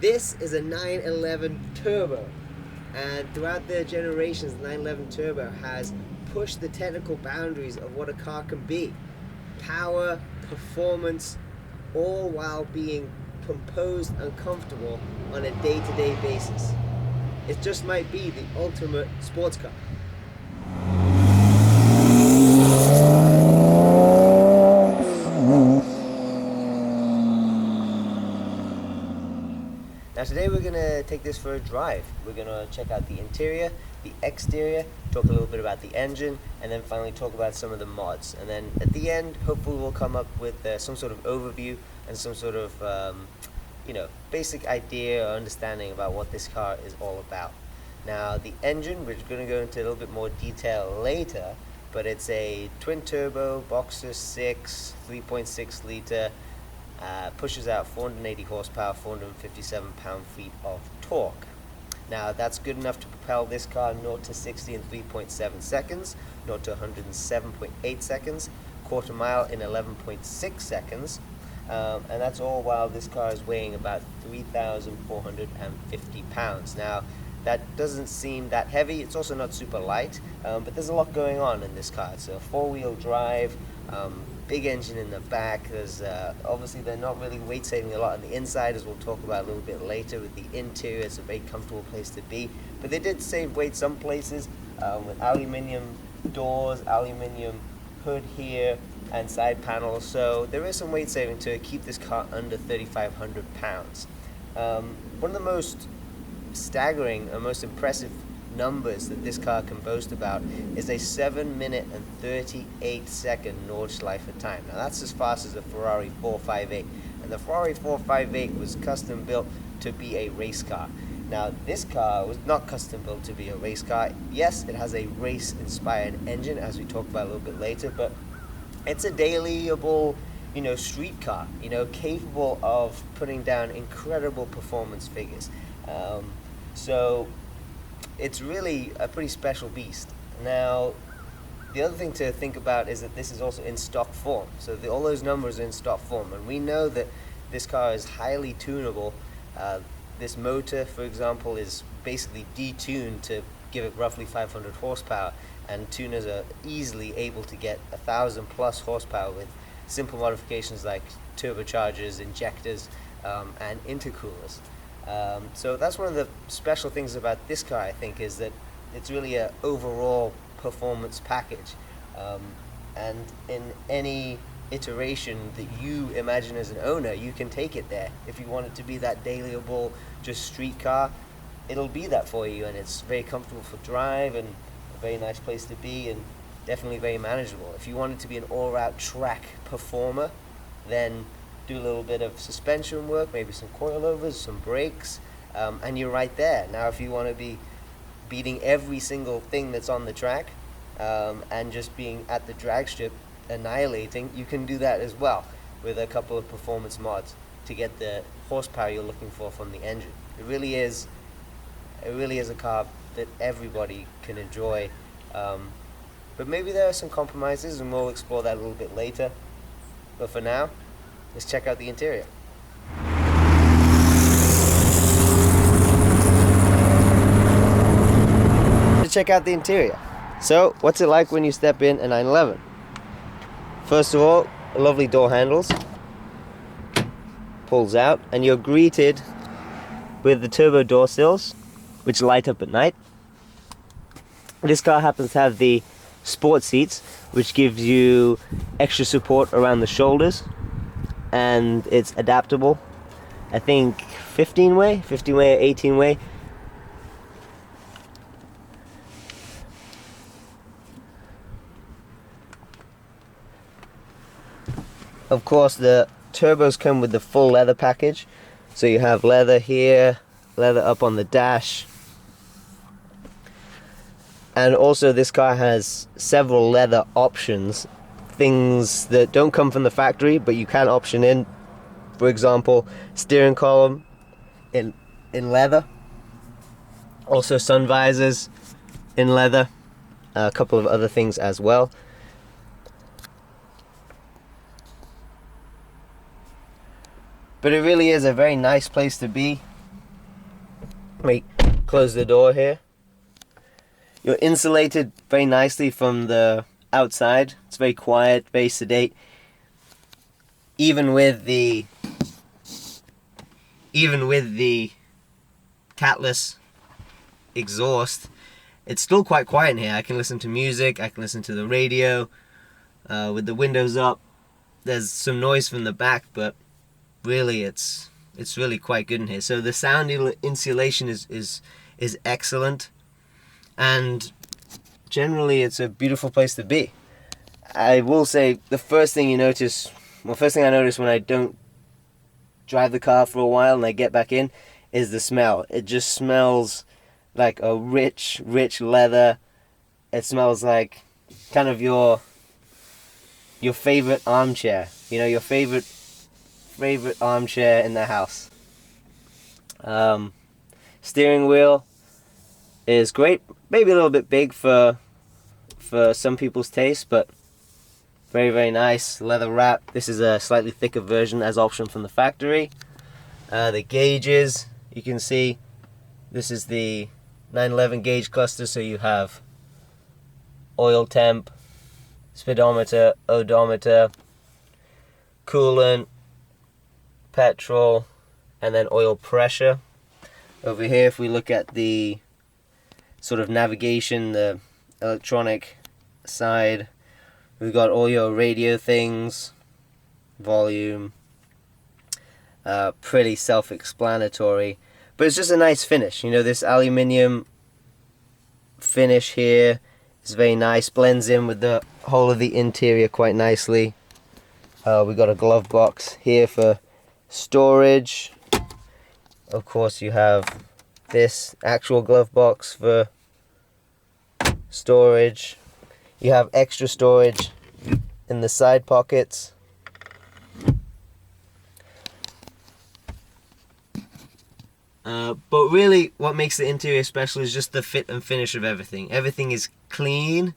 This is a 911 Turbo, and throughout the generations, the 911 Turbo has pushed the technical boundaries of what a car can be. Power, performance, all while being composed and comfortable on a day-to-day basis. It just might be the ultimate sports car. Now today we're going to take this for a drive. We're going to check out the interior, the exterior, talk a little bit about the engine, and then finally talk about some of the mods. And then at the end, hopefully we'll come up with some sort of overview and some sort of basic idea or understanding about what this car is all about. Now the engine, we're going to go into a little bit more detail later, but it's a twin turbo Boxer 6 3.6 liter, pushes out 480 horsepower, 457 pound-feet of torque. Now that's good enough to propel this car 0 to 60 in 3.7 seconds, 0 to 107.8 seconds, quarter mile in 11.6 seconds, and that's all while this car is weighing about 3,450 pounds. Now that doesn't seem that heavy. It's also not super light, but there's a lot going on in this car. It's a four-wheel drive, big engine in the back. There's obviously they're not really weight saving a lot on the inside, as we'll talk about a little bit later. With the interior, it's a very comfortable place to be, but they did save weight some places with aluminium doors, aluminium hood here, and side panels. So there is some weight saving to keep this car under 3,500 pounds. One of the most staggering and most impressive numbers that this car can boast about is a 7-minute and 38-second Nordschleife time. Now that's as fast as the Ferrari 458, and the Ferrari 458 was custom built to be a race car. Now this car was not custom built to be a race car. Yes, it has a race inspired engine, as we talk about a little bit later, but it's a dailyable, street car, capable of putting down incredible performance figures. So it's really a pretty special beast. Now, the other thing to think about is that this is also in stock form. So all those numbers are in stock form, and we know that this car is highly tunable. This motor, for example, is basically detuned to give it roughly 500 horsepower, and tuners are easily able to get 1,000 plus horsepower with simple modifications like turbochargers, injectors, and intercoolers. So that's one of the special things about this car, I think, is that it's really an overall performance package. And in any iteration that you imagine as an owner, you can take it there. If you want it to be that dailyable, just street car, it'll be that for you, and it's very comfortable for drive and a very nice place to be, and definitely very manageable. If you want it to be an all-out track performer, then do a little bit of suspension work, maybe some coilovers, some brakes, and you're right there. Now if you want to be beating every single thing that's on the track, and just being at the drag strip annihilating, you can do that as well with a couple of performance mods to get the horsepower you're looking for from the engine. It really is a car that everybody can enjoy, but maybe there are some compromises, and we'll explore that a little bit later. But for now, let's check out the interior. To check out the interior. So, what's it like when you step in a 911? First of all, lovely door handles. Pulls out, and you're greeted with the turbo door sills, which light up at night. This car happens to have the sport seats, which gives you extra support around the shoulders, and it's adaptable. I think 15 way or 18 way. Of course, the turbos come with the full leather package, so you have leather here, leather up on the dash, and also this car has several leather options, things that don't come from the factory but you can option in. For example, steering column in leather, also sun visors in leather, a couple of other things as well. But it really is a very nice place to be. Let me close the door here. You're insulated very nicely from the outside. It's very quiet, very sedate. Even with the catless exhaust, it's still quite quiet in here. I can listen to music, I can listen to the radio with the windows up. There's some noise from the back, but really it's really quite good in here. So the sound insulation is excellent, and generally it's a beautiful place to be. I will say the first thing I notice when I don't drive the car for a while and I get back in is the smell. It just smells like a rich leather. It smells like kind of your favorite armchair. You know, your favorite armchair in the house. Steering wheel is great. Maybe a little bit big for some people's taste, but very, very nice. Leather wrap. This is a slightly thicker version as option from the factory. The gauges, you can see this is the 911 gauge cluster, so you have oil temp, speedometer, odometer, coolant, petrol, and then oil pressure. Over here, if we look at the sort of navigation, the electronic side, we've got all your radio things, volume, pretty self-explanatory, but it's just a nice finish. You know, this aluminium finish here is very nice, blends in with the whole of the interior quite nicely. We've got a glove box here for storage. Of course, you have this actual glove box for storage. You have extra storage in the side pockets. But really, what makes the interior special is just the fit and finish of everything. Everything is clean.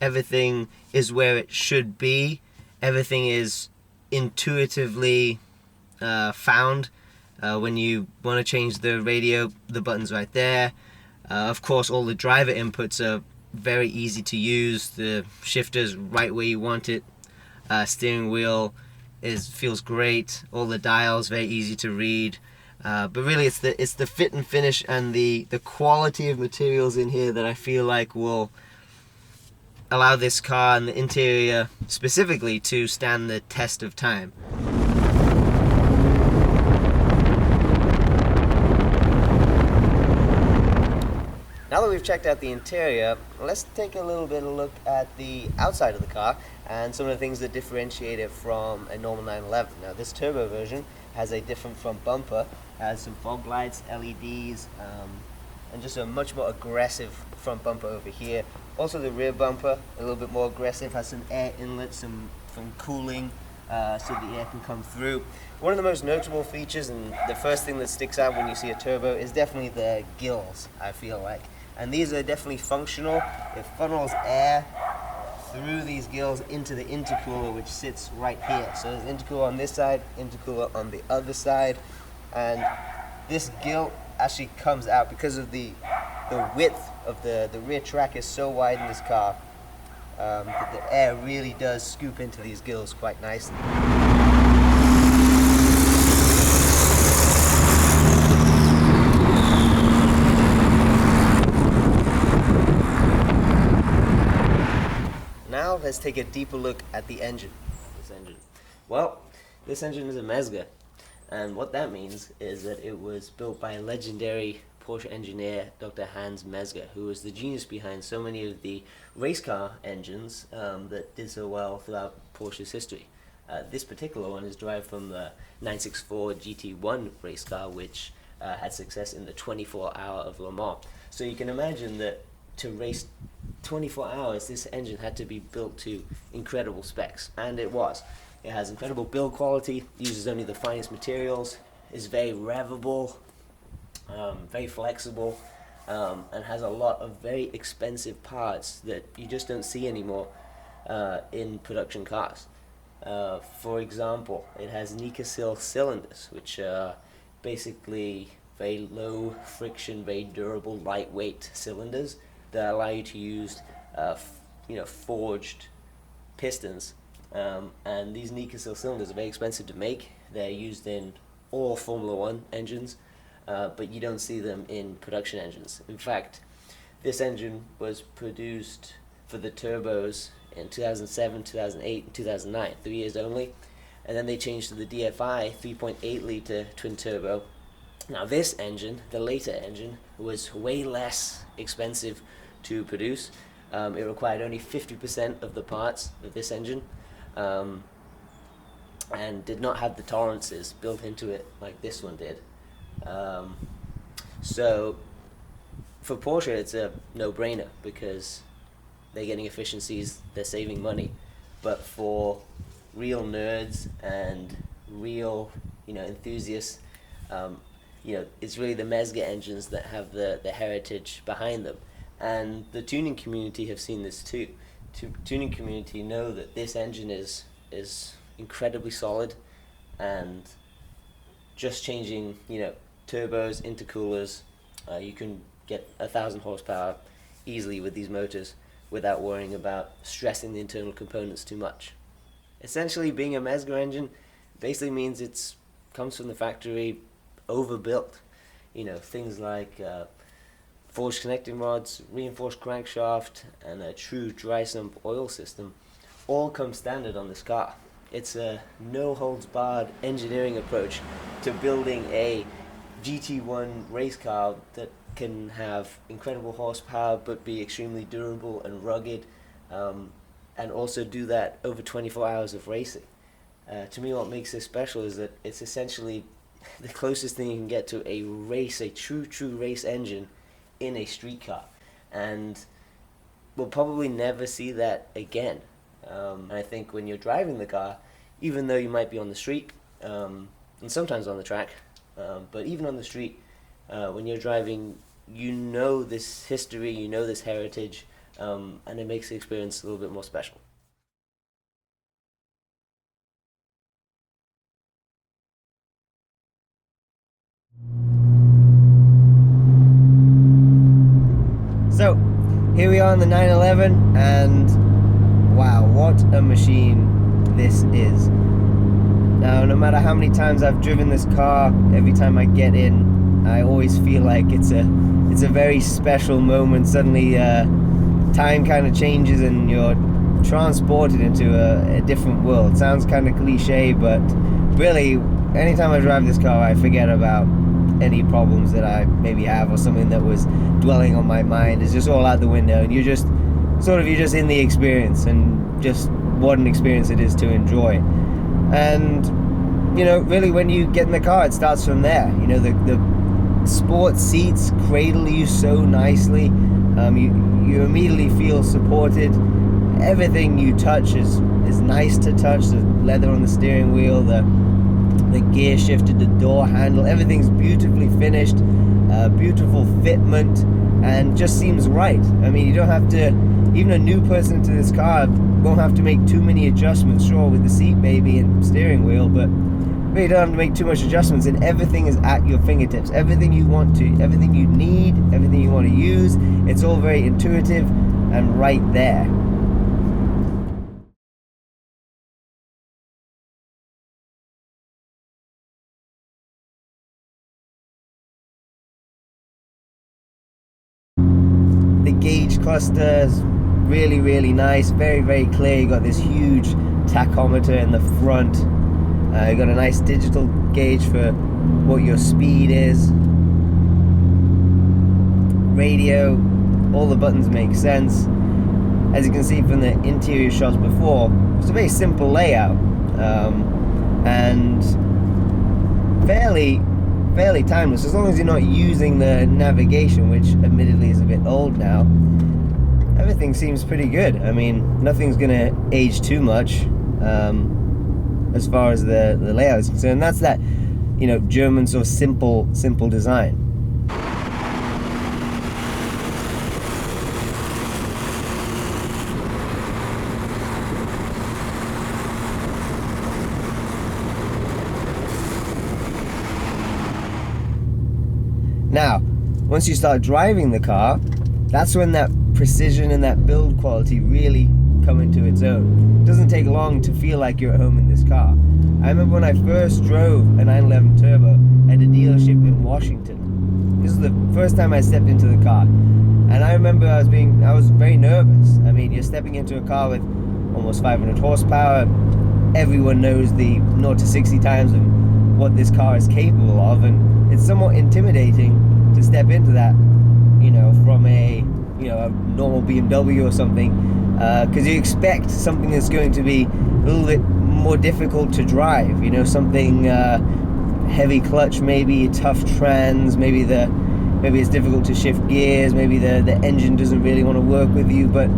Everything is where it should be. Everything is intuitively found. When you want to change the radio, the button's right there. Of course, all the driver inputs are very easy to use. The shifter's right where you want it. Steering wheel feels great. All the dials very easy to read. But really, it's the fit and finish and the quality of materials in here that I feel like will allow this car and the interior specifically to stand the test of time. Now that we've checked out the interior, let's take a little bit of a look at the outside of the car and some of the things that differentiate it from a normal 911. Now, this turbo version has a different front bumper, has some fog lights, LEDs, and just a much more aggressive front bumper over here. Also, the rear bumper, a little bit more aggressive, has some air inlets, some cooling, so the air can come through. One of the most notable features, and the first thing that sticks out when you see a turbo, is definitely the gills, I feel like. And these are definitely functional. It funnels air through these gills into the intercooler, which sits right here. So there's intercooler on this side, intercooler on the other side, and this gill actually comes out because of the width of the rear track is so wide in this car that the air really does scoop into these gills quite nicely. Now let's take a deeper look at the engine. Well, this engine is a Mezger, and what that means is that it was built by a legendary Porsche engineer, Dr. Hans Mezger, who was the genius behind so many of the race car engines that did so well throughout Porsche's history. This particular one is derived from the 964 GT1 race car, which had success in the 24-hour of Le Mans. So you can imagine that to race 24 hours, this engine had to be built to incredible specs, and it was. It has incredible build quality, uses only the finest materials, is very revvable, very flexible, and has a lot of very expensive parts that you just don't see anymore in production cars. For example, it has Nikasil cylinders, which basically very low friction, very durable, lightweight cylinders that allow you to use forged pistons. And these Nikasil cylinders are very expensive to make. They're used in all Formula One engines, but you don't see them in production engines. In fact, this engine was produced for the turbos in 2007, 2008, and 2009, 3 years only. And then they changed to the DFI 3.8 litre twin turbo. Now this engine, the later engine, was way less expensive to produce. It required only 50% of the parts of this engine, and did not have the tolerances built into it like this one did. So for Porsche, it's a no-brainer because they're getting efficiencies, they're saving money. But for real nerds and real, enthusiasts, it's really the Mezger engines that have the heritage behind them. And the tuning community have seen this too. Tuning community know that this engine is incredibly solid, and just changing, turbos, intercoolers, you can get 1,000 horsepower easily with these motors without worrying about stressing the internal components too much. Essentially, being a Mezger engine basically means it comes from the factory overbuilt. Things like forged connecting rods, reinforced crankshaft, and a true dry sump oil system all come standard on this car. It's a no-holds-barred engineering approach to building a GT1 race car that can have incredible horsepower but be extremely durable and rugged, and also do that over 24 hours of racing. To me, what makes this special is that it's essentially the closest thing you can get to a true race engine in a street car, and we'll probably never see that again. And I think when you're driving the car, even though you might be on the street, and sometimes on the track, but even on the street, when you're driving, this history, this heritage, and it makes the experience a little bit more special. So, here we are on the 911, and wow, what a machine this is. Now, no matter how many times I've driven this car, every time I get in, I always feel like it's a very special moment. Suddenly, time kind of changes and you're transported into a different world. Sounds kind of cliche, but really, anytime I drive this car, I forget about any problems that I maybe have or something that was dwelling on my mind. It's just all out the window, and you're just in the experience, and just what an experience it is to enjoy. And really, when you get in the car, it starts from there. The sports seats cradle you so nicely. You immediately feel supported. Everything you touch is nice to touch. The leather on the steering wheel, the gear shifted, the door handle, everything's beautifully finished, beautiful fitment, and just seems right. I mean, you don't have to, even a new person to this car won't have to make too many adjustments, sure, with the seat maybe and steering wheel, but really don't have to make too much adjustments, and everything is at your fingertips. Everything you want to, everything you need, everything you want to use, it's all very intuitive and right there. The gauge cluster is really, really nice, very, very clear. You got this huge tachometer in the front. You got a nice digital gauge for what your speed is. Radio, all the buttons make sense. As you can see from the interior shots before, it's a very simple layout, and fairly timeless, as long as you're not using the navigation, which admittedly is a bit old now. Everything seems pretty good. I mean, nothing's gonna age too much as far as the layout is concerned. That's that, German sort of simple design. once you start driving the car, that's when that precision and that build quality really come into its own. It doesn't take long to feel like you're at home in this car. I remember when I first drove a 911 Turbo at a dealership in Washington. This is the first time I stepped into the car. And I remember I was very nervous. I mean, you're stepping into a car with almost 500 horsepower. Everyone knows the 0 to 60 times of what this car is capable of, and it's somewhat intimidating to step into that, from a normal BMW or something, because you expect something that's going to be a little bit more difficult to drive, something heavy clutch, maybe tough trans, maybe it's difficult to shift gears, maybe the engine doesn't really want to work with you, but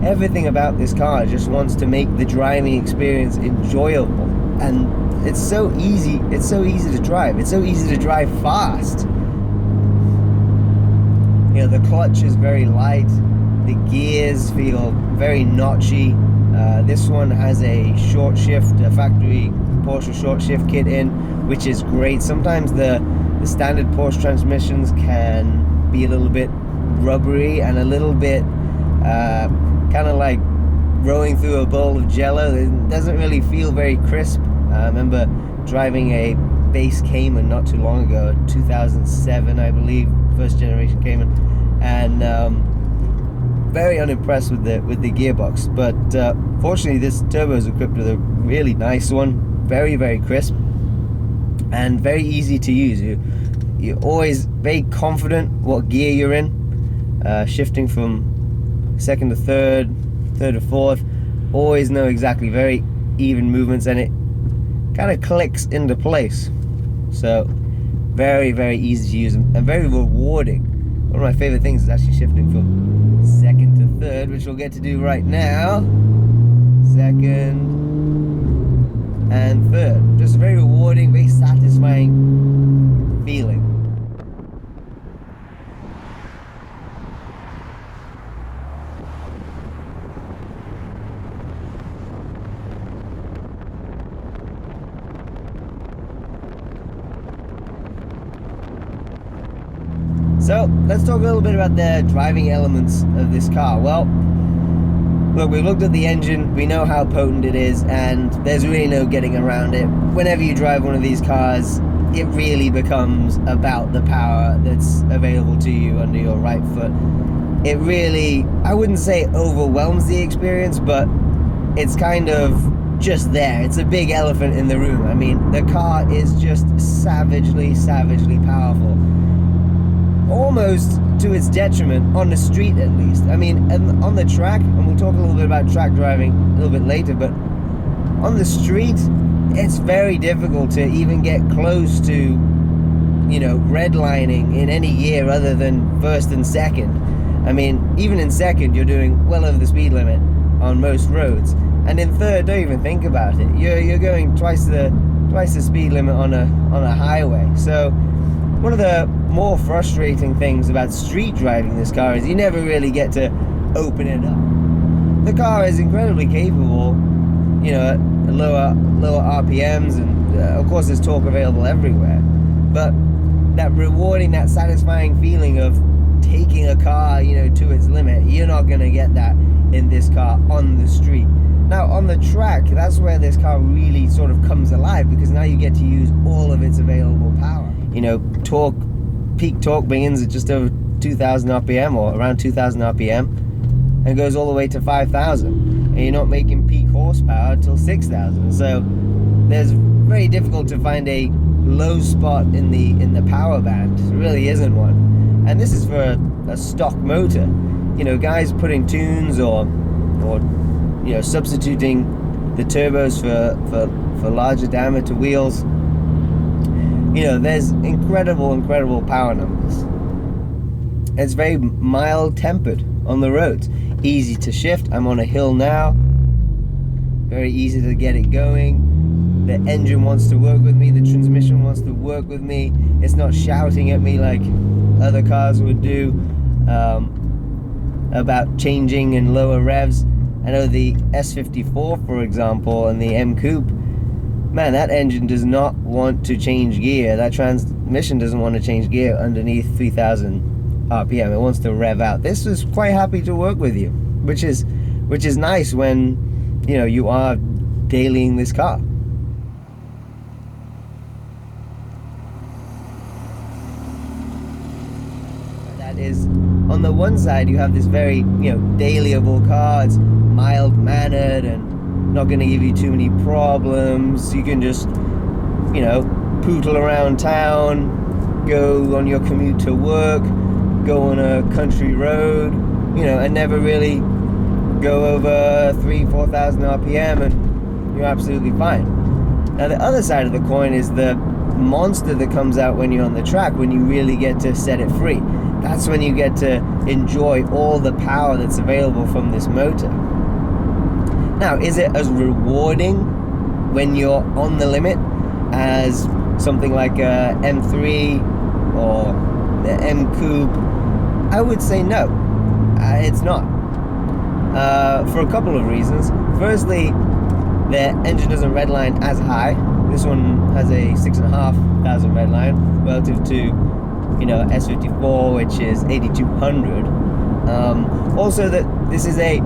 everything about this car just wants to make the driving experience enjoyable. And it's so easy to drive. It's so easy to drive fast. The clutch is very light. The gears feel very notchy. This one has a short shift, a factory Porsche short shift kit in, which is great. Sometimes the standard Porsche transmissions can be a little bit rubbery and a little bit kind of like rowing through a bowl of jello. It doesn't really feel very crisp. I remember driving a base Cayman not too long ago, 2007 I believe, first generation Cayman, and very unimpressed with the gearbox. But fortunately this Turbo is equipped with a really nice one, very, very crisp and very easy to use. You're always very confident what gear you're in, shifting from second to third to fourth, always know exactly, very even movements, and it kind of clicks into place. So very, very easy to use and very rewarding. One of my favorite things is actually shifting from second to third, which we'll get to do right now. Second and third. Just very rewarding, very satisfying feeling. So let's talk a little bit about the driving elements of this car. Well, look, we've looked at the engine, we know how potent it is, and there's really no getting around it. Whenever you drive one of these cars, it really becomes about the power that's available to you under your right foot. It really, I wouldn't say overwhelms the experience, but it's kind of just there. It's a big elephant in the room. I mean, the car is just savagely, savagely powerful. Almost to its detriment, on the street at least. I mean, on the track, and we'll talk a little bit about track driving a little bit later, but on the street, it's very difficult to even get close to, redlining in any gear other than first and second. I mean, even in second, you're doing well over the speed limit on most roads, and in third, don't even think about it. You're going twice the speed limit on a highway. So one of the more frustrating things about street driving this car is you never really get to open it up. The car is incredibly capable, at lower RPMs, and of course there's torque available everywhere. But that rewarding, that satisfying feeling of taking a car, to its limit, you're not going to get that in this car on the street. Now on the track, that's where this car really sort of comes alive, because now you get to use all of its available power. Peak torque begins at just over 2,000 RPM or around 2,000 RPM and goes all the way to 5,000. And you're not making peak horsepower until 6,000. So there's very difficult to find a low spot in the power band. There really isn't one. And this is for a stock motor. Guys putting tunes or substituting the turbos for larger diameter wheels. There's incredible power numbers. It's very mild tempered on the roads. Easy to shift. I'm on a hill now. Very easy to get it going. The engine wants to work with me. The transmission wants to work with me. It's not shouting at me like other cars would do about changing in lower revs. I know the S54, for example, and the M Coupe, man, that engine does not want to change gear. That Mission doesn't want to change gear underneath 3,000 RPM. It wants to rev out. This was quite happy to work with you, which is nice when, you know, you are dailying this car. That is, on the one side, you have this very, you know, dailyable car. It's mild-mannered and not going to give you too many problems. You can just, you know, pootle around town, go on your commute to work, go on a country road, you know, and never really go over 3,000-4,000 RPM, and you're absolutely fine. Now the other side of the coin is the monster that comes out when you're on the track, when you really get to set it free. That's when you get to enjoy all the power that's available from this motor. Now, is it as rewarding when you're on the limit as something like a M3 or the M Coupe? I would say no, it's not. For a couple of reasons. Firstly, the engine doesn't redline as high. This one has a 6,500 redline relative to, you know, S54, which is 8,200. Also, that this is a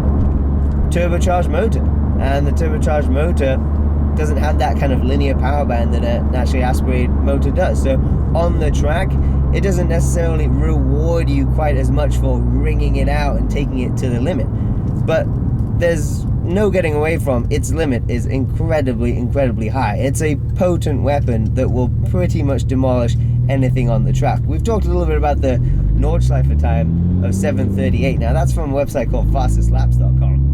turbocharged motor, and the turbocharged motor doesn't have that kind of linear power band that a naturally aspirated motor does. So on the track, it doesn't necessarily reward you quite as much for wringing it out and taking it to the limit. But there's no getting away from its limit is incredibly high. It's a potent weapon that will pretty much demolish anything on the track. We've talked a little bit about the Nordschleife time of 7:38. Now that's from a website called fastestlaps.com.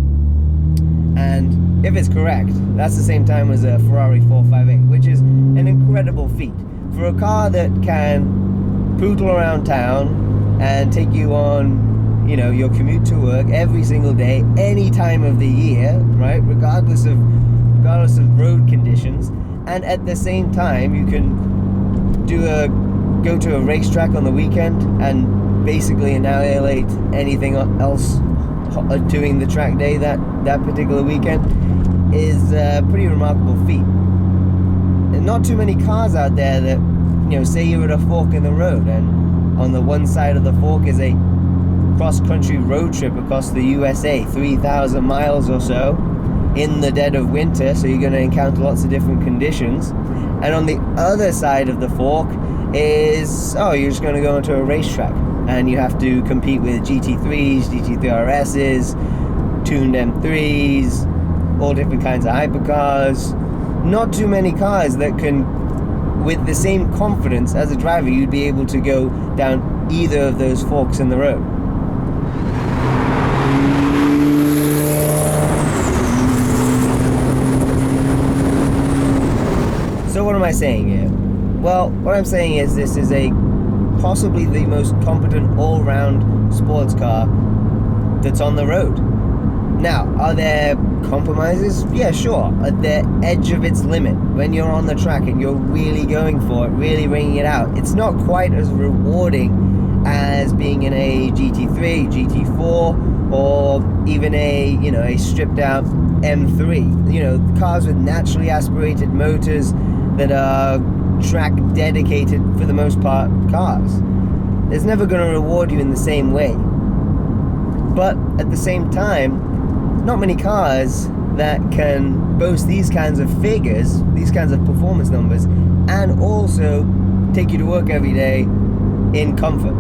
And if it's correct, that's the same time as a Ferrari 458, which is an incredible feat. For a car that can poodle around town and take you on, you know, your commute to work every single day, any time of the year, right, regardless of road conditions, and at the same time you can go to a racetrack on the weekend and basically annihilate anything else doing the track day that particular weekend, is a pretty remarkable feat. And not too many cars out there that, you know, say you're at a fork in the road, and on the one side of the fork is a cross-country road trip across the USA, 3,000 miles or so in the dead of winter, so you're going to encounter lots of different conditions. And on the other side of the fork is, you're just going to go into a racetrack, and you have to compete with GT3s, GT3RSs, tuned M3s, all different kinds of hypercars. Not too many cars that can, with the same confidence as a driver, you'd be able to go down either of those forks in the road. So what am I saying here? Well, what I'm saying is this is possibly the most competent all-round sports car that's on the road. Now, are there compromises? Yeah, sure. At the edge of its limit, when you're on the track and you're really going for it, really wringing it out, it's not quite as rewarding as being in a GT3, GT4, or even a stripped out M3. You know, cars with naturally aspirated motors that are track dedicated, for the most part, cars. It's never going to reward you in the same way. But at the same time, not many cars that can boast these kinds of figures, these kinds of performance numbers, and also take you to work every day in comfort.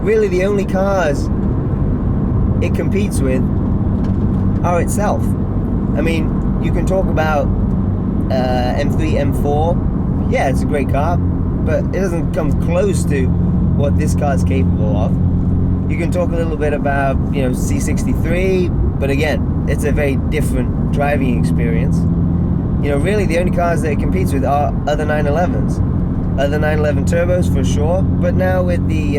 Really, the only cars it competes with are itself. I mean, you can talk about M3, M4. Yeah, it's a great car, but it doesn't come close to what this car is capable of. You can talk a little bit about, C63, but again, it's a very different driving experience. Really the only cars that it competes with are other 911s. Other 911 turbos for sure, but now with the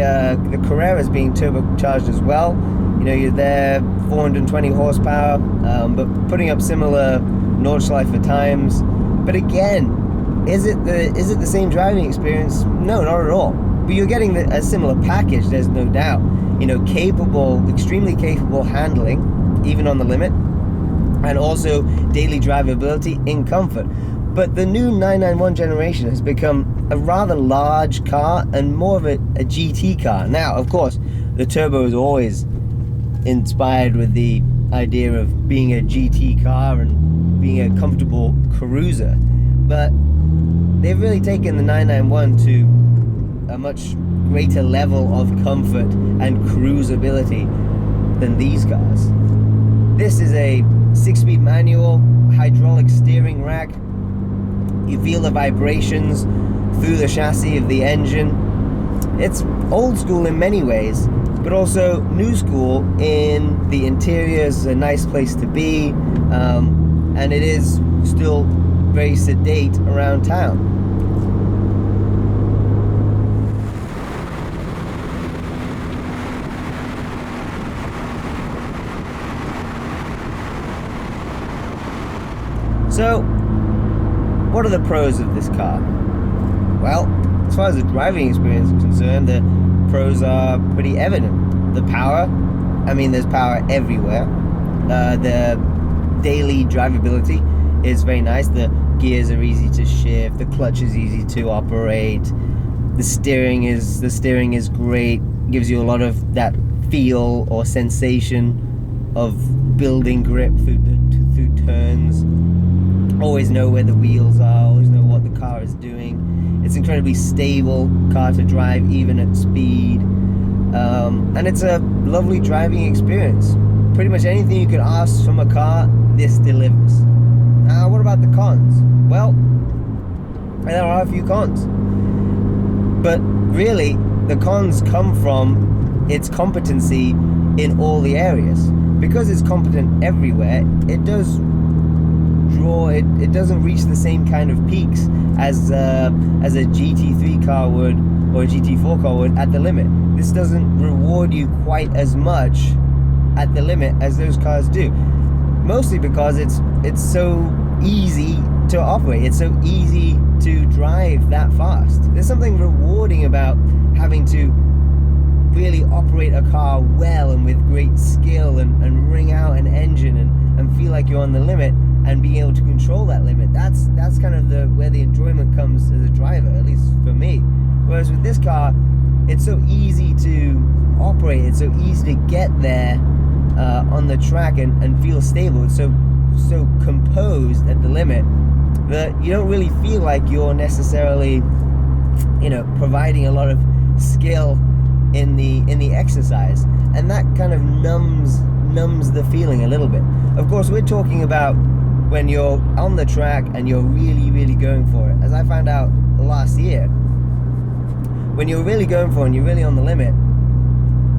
Carreras being turbocharged as well, you're there 420 horsepower, but putting up similar Nordschleife times. But again, is it the same driving experience? No, not at all. But you're getting a similar package, there's no doubt. Extremely capable handling, even on the limit, and also daily drivability in comfort. But the new 991 generation has become a rather large car and more of a GT car. Now, of course, the turbo is always inspired with the idea of being a GT car and being a comfortable cruiser. But they've really taken the 991 to a much greater level of comfort and cruisability than these cars. This is a 6-speed manual, hydraulic steering rack. You feel the vibrations through the chassis of the engine. It's old school in many ways, but also new school in the interior. Is a nice place to be, and it is still very sedate around town. So, what are the pros of this car? Well, as far as the driving experience is concerned, the pros are pretty evident. The power, I mean, there's power everywhere. The daily drivability is very nice. The gears are easy to shift. The clutch is easy to operate. The steering is great. Gives you a lot of that feel or sensation of building grip through turns. Always know where the wheels are, always know what the car is doing. It's an incredibly stable car to drive, even at speed. And it's a lovely driving experience. Pretty much anything you could ask from a car, this delivers. Now, what about the cons? Well, there are a few cons. But really, the cons come from its competency in all the areas. Because it's competent everywhere, it does it doesn't reach the same kind of peaks as a GT3 car would or a GT4 car would at the limit. This doesn't reward you quite as much at the limit as those cars do. Mostly because it's so easy to operate. It's so easy to drive that fast. There's something rewarding about having to really operate a car well and with great skill and wring out an engine and feel like you're on the limit and being able to control that limit. That's kind of where the enjoyment comes as a driver, at least for me. Whereas with this car, it's so easy to operate, it's so easy to get there on the track and feel stable. It's so composed at the limit that you don't really feel like you're necessarily, providing a lot of skill in the exercise, and that kind of numbs the feeling a little bit. Of course, we're talking about when you're on the track and you're really, really going for it. As I found out last year, when you're really going for it and you're really on the limit,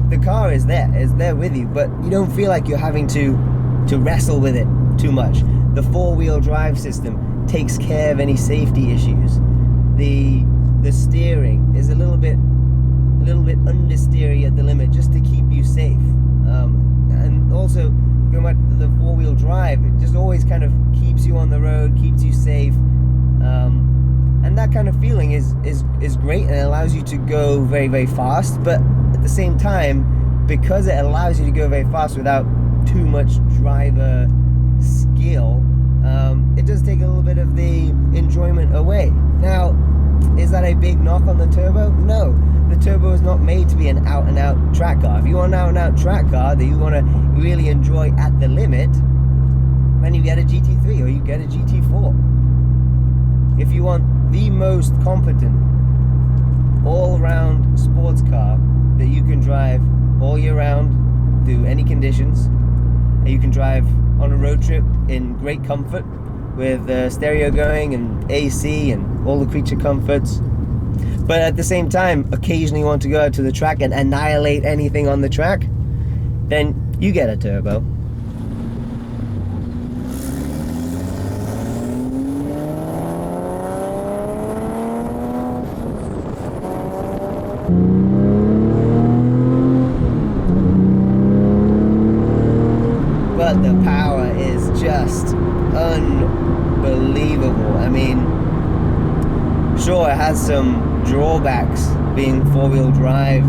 the car is there with you, but you don't feel like you're having to wrestle with it too much. The 4-wheel drive system takes care of any safety issues. The steering is a little bit understeery at the limit just to keep you safe. And also, going back to the 4-wheel drive, it just always kind of keeps you on the road, keeps you safe. And that kind of feeling is great, and it allows you to go very, very fast. But at the same time, because it allows you to go very fast without too much driver skill, it does take a little bit of the enjoyment away. Now, is that a big knock on the turbo? No. The turbo is not made to be an out-and-out track car. If you want an out-and-out track car that you want to really enjoy at the limit, then you get a GT3 or you get a GT4. If you want the most competent, all-round sports car that you can drive all year round through any conditions, and you can drive on a road trip in great comfort with stereo going and AC and all the creature comforts, but at the same time occasionally want to go out to the track and annihilate anything on the track, then you get a turbo. But the power is just unbelievable. I mean, sure, it has some drawbacks being 4-wheel drive,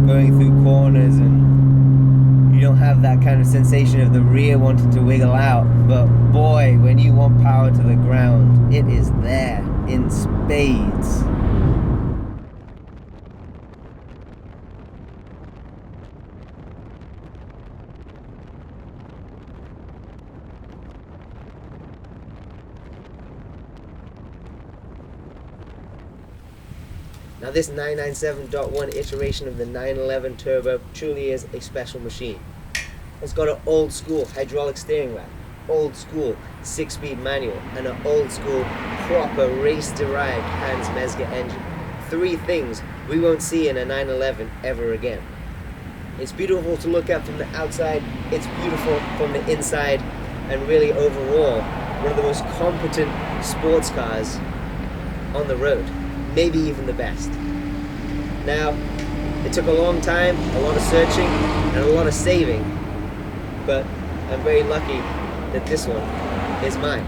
going through corners and you don't have that kind of sensation of the rear wanting to wiggle out. But boy, when you want power to the ground, it is there in spades. Now this 997.1 iteration of the 911 Turbo truly is a special machine. It's got an old school hydraulic steering rack, old school 6-speed manual, and an old school proper race-derived Hans Mezger engine. 3 things we won't see in a 911 ever again. It's beautiful to look at from the outside, it's beautiful from the inside, and really overall, one of the most competent sports cars on the road. Maybe even the best. Now, it took a long time, a lot of searching, and a lot of saving, but I'm very lucky that this one is mine.